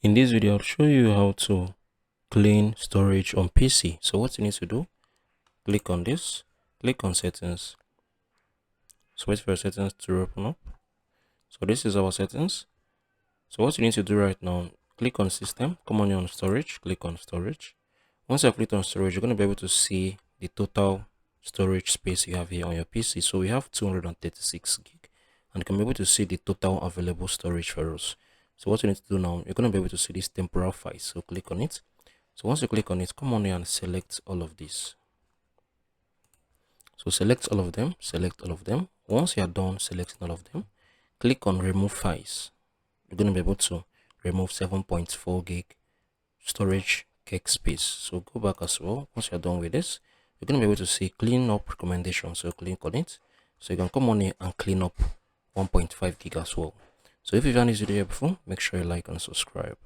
In this video, I'll show you how to clean storage on PC. So what you need to do, click on this, click on settings. So wait for your settings to open up. So this is our settings. So what you need to do right now, click on system, come on here on storage, click on storage. Once you click on storage, you're going to be able to see the total storage space you have here on your PC. So we have 236 gig, and you can be able to see the total available storage for us. So what you need to do now, you're going to be able to see this temporal file. So click on it. So once you click on it, come on here and select all of this. So select all of them, select all of them. Once you are done selecting all of them, click on remove files. You're going to be able to remove 7.4 gig storage cake space. So go back as well. Once you're done with this, you're going to be able to see clean up recommendations. So click on it. So you can come on here and clean up 1.5 gig as well. So if you've done this video before, make sure you like and subscribe.